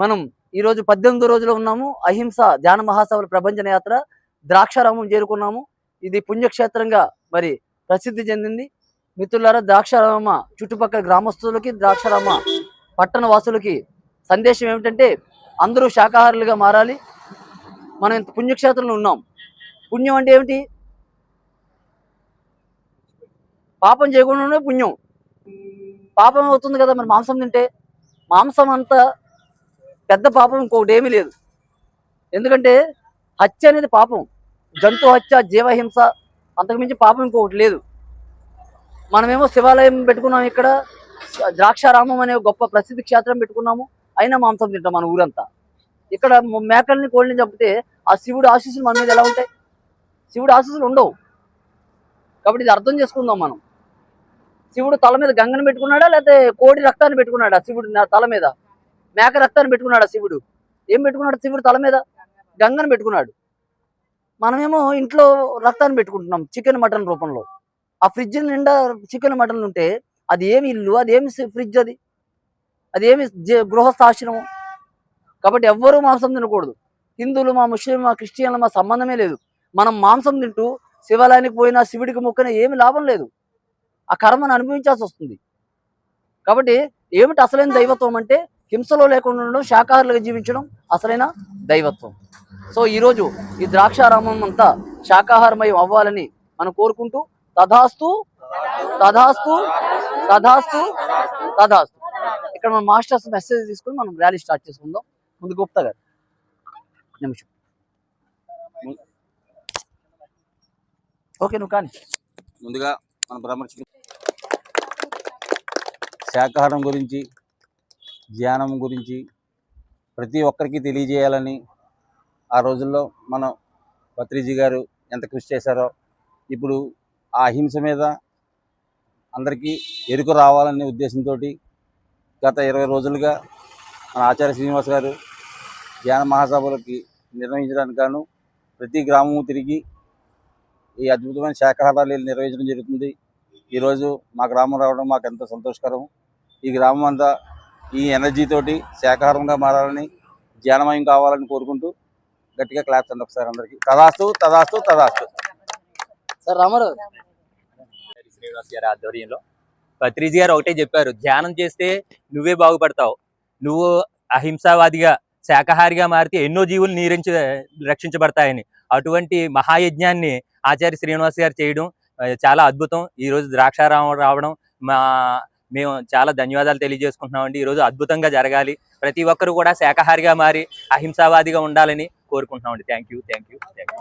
మనం ఈరోజు 18వ రోజులో ఉన్నాము. అహింస ధ్యాన మహాసభల ప్రభంజన యాత్ర ద్రాక్షారామం చేరుకున్నాము. ఇది పుణ్యక్షేత్రంగా మరి ప్రసిద్ధి చెందింది. మిత్రులారా, ద్రాక్షారామ చుట్టుపక్కల గ్రామస్తులకి, ద్రాక్షారామ పట్టణ వాసులకి సందేశం ఏమిటంటే అందరూ శాకాహారులుగా మారాలి. మనం ఇంత పుణ్యక్షేత్రంలో ఉన్నాం. పుణ్యం అంటే ఏమిటి? పాపం చేయకుండా పుణ్యం. పాపం అవుతుంది కదా మరి మాంసం తింటే. మాంసం అంతా పెద్ద పాపం ఇంకొకటి ఏమీ లేదు. ఎందుకంటే హత్య అనేది పాపం. జంతు హత్య, జీవహింస, అంతకుమించి పాపం ఇంకొకటి లేదు. మనమేమో శివాలయం పెట్టుకున్నాం, ఇక్కడ ద్రాక్షారామం అనే గొప్ప ప్రసిద్ధి క్షేత్రం పెట్టుకున్నాము. అయినా మాంసం తింటాం మన ఊరంతా. ఇక్కడ మేకల్ని, కోళ్ళని చంపితే ఆ శివుడు ఆశీస్సులు మన మీద ఎలా ఉంటాయి? శివుడు ఆశీస్సులు ఉండవు. కాబట్టి ఇది అర్థం చేసుకుందాం మనం. శివుడు తల మీద గంగను పెట్టుకున్నాడా, లేకపోతే కోడి రక్తాన్ని పెట్టుకున్నాడా? శివుడు తల మీద మేక రక్తాన్ని పెట్టుకున్నాడా? శివుడు ఏం పెట్టుకున్నాడు? శివుడు తల మీద గంగను పెట్టుకున్నాడు. మనమేమో ఇంట్లో రక్తాన్ని పెట్టుకుంటున్నాం చికెన్ మటన్ రూపంలో. ఆ ఫ్రిడ్జ్ నిండా చికెన్ మటన్లు ఉంటే అది ఏమి ఇల్లు, అది ఏమి ఫ్రిడ్జ్, అది ఏమి గృహస్థాశ్రమం. కాబట్టి ఎవ్వరూ మాంసం తినకూడదు. హిందువులు, మా ముస్లిం, మా క్రిస్టియన్లు, మా సంబంధమే లేదు. మనం మాంసం తింటూ శివాలయానికి పోయినా, శివుడికి మొక్కన ఏమి లాభం లేదు. ఆ కర్మను అనుభవించాల్సి వస్తుంది. కాబట్టి ఏమిటి అసలైన దైవత్వం అంటే హింసలో లేకుండా ఉండడం, శాకాహారులుగా జీవించడం అసలైన దైవత్వం. సో ఈరోజు ఈ ద్రాక్షారామం అంతా శాకాహారమయం అవ్వాలని మనం కోరుకుంటూ తథాస్తు తథాస్తు తథాస్తు తథాస్తు. ఇక్కడ మన మాస్టర్స్ మెసేజ్ తీసుకుని మనం ర్యాలీ స్టార్ట్ చేసుకుందాం. ముందు గుప్తా గారు నిమిషం. ఓకే, నువ్వు కానీ. ముందుగా మన పరామర్శ శాకాహారం గురించి, ధ్యానం గురించి ప్రతి ఒక్కరికి తెలియజేయాలని ఆ రోజుల్లో మన పత్రిజీ గారు ఎంత కృషి చేశారో, ఇప్పుడు ఆ అహింస మీద అందరికీ ఎరుక రావాలనే ఉద్దేశంతో గత 20 రోజులుగా మన ఆచార్య శ్రీనివాస్ గారు ధ్యాన మహాసభలకి నిర్వహించడానికి గాను ప్రతి గ్రామము తిరిగి ఈ అద్భుతమైన శాకాహారాలు నిర్వహించడం జరుగుతుంది. ఈరోజు మా గ్రామం రావడం మాకు ఎంతో సంతోషకరం. ఈ గ్రామం అంతా ఈ ఎనర్జీతోటి శాకాహారంగా మారాలని, ధ్యానమయం కావాలని కోరుకుంటూ గట్టిగా క్లాప్స్ అండి ఒకసారి అందరికీ. తదాస్తు తదాస్తు తదాస్తు. సార్ రామారావు శ్రీనివాస్ గారి ఆధ్వర్యంలో పత్రిజీ గారు ఒకటే చెప్పారు, ధ్యానం చేస్తే నువ్వే బాగుపడతావు. నువ్వు అహింసావాదిగా, శాకాహారిగా మారితే ఎన్నో జీవులు రక్షించబడతాయని. అటువంటి మహాయజ్ఞాన్ని ఆచార్య శ్రీనివాస్ గారు చేయడం చాలా అద్భుతం. ఈరోజు ద్రాక్షారామం రావడం మేము చాలా ధన్యవాదాలు తెలియజేసుకుంటున్నామండి. ఈరోజు అద్భుతంగా జరగాలి. ప్రతి ఒక్కరు కూడా శాకాహారిగా మారి అహింసావాదిగా ఉండాలని కోరుకుంటున్నామండి. Thank you, thank you, thank you.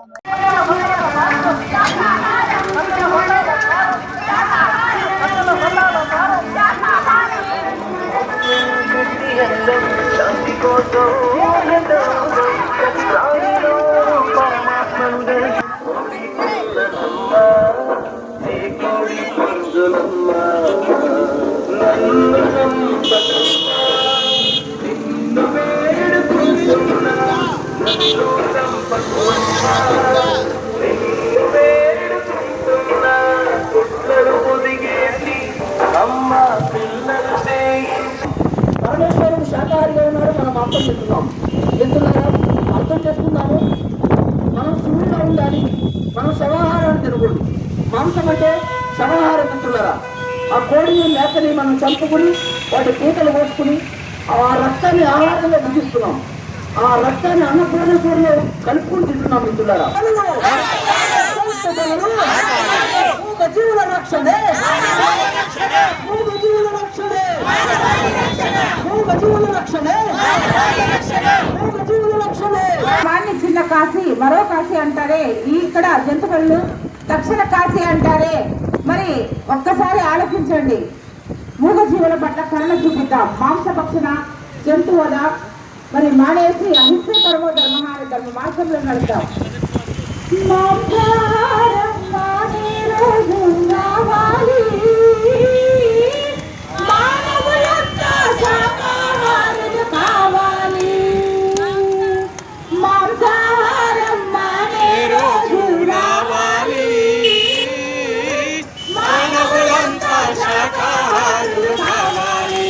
పరమేశ్వరుడు శాకాహారిగా ఉన్నాడు, మనం మాంసం తింటున్నాం. ఎందుకన్నా అర్థం చేసుకున్నాము. మనం శివుడిగా ఉండాలి. మనం శవాహారాన్ని తినకూడదు. మాంసం అంటే శవాహారం తింటున్నారా? ఆ కోడిని, మేకని మనం చంపుకుని వాటి పీకలు కోసుకుని ఆ రక్తాన్ని ఆహారంగా భుజిస్తున్నాం. ఆ రక్తాన్ని అన్నపూర్ణేశ్వరులో కలుపుకుని తింటున్నాం. మిత్రులారా, జీవుల రక్షణే, జీవుల రక్షణే, జీవుల రక్షణే, జీవుల రక్షణే. వాడిని చిన్న కాశీ, మరో కాశీ అంటారే. ఇక్కడ జంతువులు దక్షిణ కాశీ అంటారే. మరి ఒక్కసారి ఆలోచించండి. మూగజీవుల పట్ల కరుణ చూపిద్దాం. మాంసభక్షణ, జంతువద మరి మానేసి అహింసే పరమో ధర్మ అనే ధర్మ మార్గంలో నడుద్దాం. శాకాహారులు కావాలి.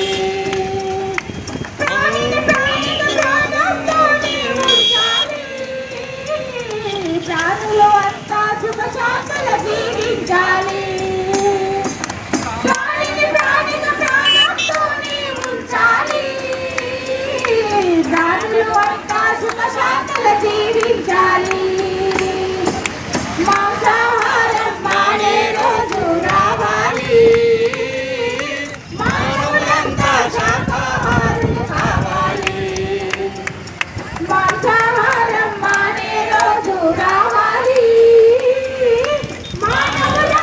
అందరూ అంతా సుఖశాంతులు జీవించాలి. మాంసాహారం మానే రోజు రావాలి. మానవులంతా శాకాహారులు కావాలి. మాంసాహారం మానే రోజు రావాలి. మానవులంతా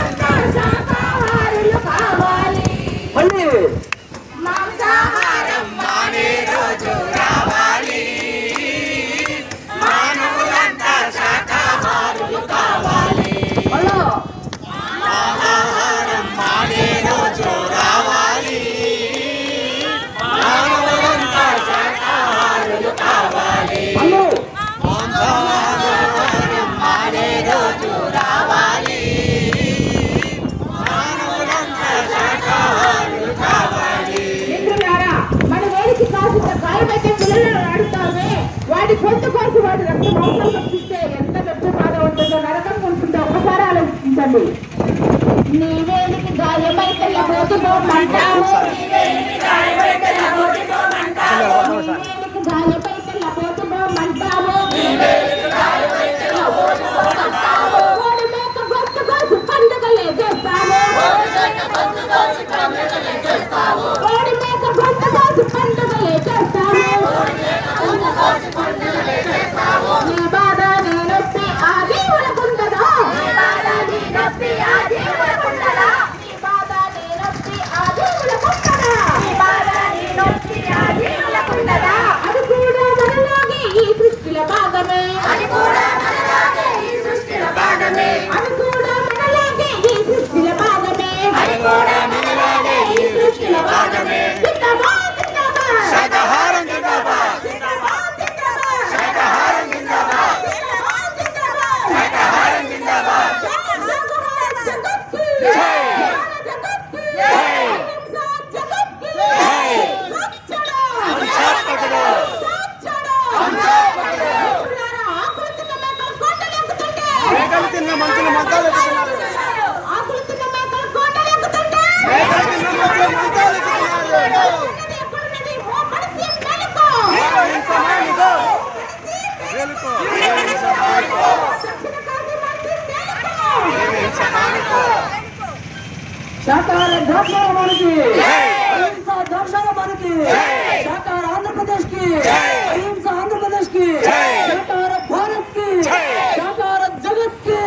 శాకాహారులు కావాలి. మళ్ళీ మాంసాహారం మానే రోజు రావాలి. మానవులంతా శాకాహారులు కావాలి. మళ్ళా మాంసాహారం మానే రోజు రావాలి. మానవులంతా శాకాహారులు కావాలి. మళ్ళీ మాంసాహారం మానే రోజు రావాలి. మానవులంతా శాకాహారులు కావాలి. మిత్రులారా, మన వేడికి కాసిన గాయమైతే పిల్లలను ఆడుతామే, వాటి పొట్టు కోసి వాటి రక్త మాంసం రక్షిస్తే ఎంత పెద్ద బాధ ఉంటుందో, నరకంగా ఉంటుందో ఒకసారి ఆలోచించండి. నీ వేలికి గాయమైతే లబోదిబోమంటావు. నీ వేలికి గాయమైతే లబోదిబోమంటావు. కోడి మేక గొంతు కోసి పండుగలే చేస్తాము. కోడి మేక గొంతు కోసి పండుగలే చేస్తాము. నీ బాధ నీ నొప్పి ఆ జీవులకుండదా. నీ బాధ నీ నొప్పి ఆ జీవులకుండదా. నీ బాధ నీ నొప్పి ఆ జీవులకుండదా. నీ బాధ నీ నొప్పి ఆ జీవులకుండదా. అది కూడా మనలాగే ఈ సృష్టిల భాగమే. అది కూడా మనలాగే ఈ సృష్టిల భాగమే. అది కూడా మనలాగే ఈ సృష్టిల భాగమే. అది కూడా మనలాగే ఈ సృష్టిల భాగమే. జిందాబాద్ జిందాబాద్ శాకాహారం జిందాబాద్. జిందాబాద్ జిందాబాద్ శాకాహారం జిందాబాద్. జిందాబాద్ జిందాబాద్ శాకాహారం జిందాబాద్. శాకాహార జగత్కి జై. జగత్కి జై. అహింసా జగత్కి జై. రక్షణ అంశాపకడు. ఆకులు తిన్న మేకలు కోటలు ఎక్కుతుంటే. మేకలు తిన్న మంచులు మంచాలు ఎక్కుతున్నారు. ఆకులు తిన్న మేకలు కోటలు ఎక్కుతుంటే. మేకలు తిన్న మంచులు మంచాలు ఎక్కుతున్నారు. ఎక్కడున్నది? ఓ మనిషి మేలుకో. హింస మేలుకో. మేలుకో. హింస మేలుకో. దక్షిణ కాశీ మనిషి మేలుకో. హింస మేలుకో. శాకాహార ద్రాక్షాల మనకి, జై. అహింస ద్రాక్షాల మనకి, జై. శాకాహార ఆంధ్రప్రదేశ్ కి, జై. అహింస ఆంధ్రప్రదేశ్ కి, జై. శాకాహార భారత్ కి, జై. శాకాహార జగత్ కి.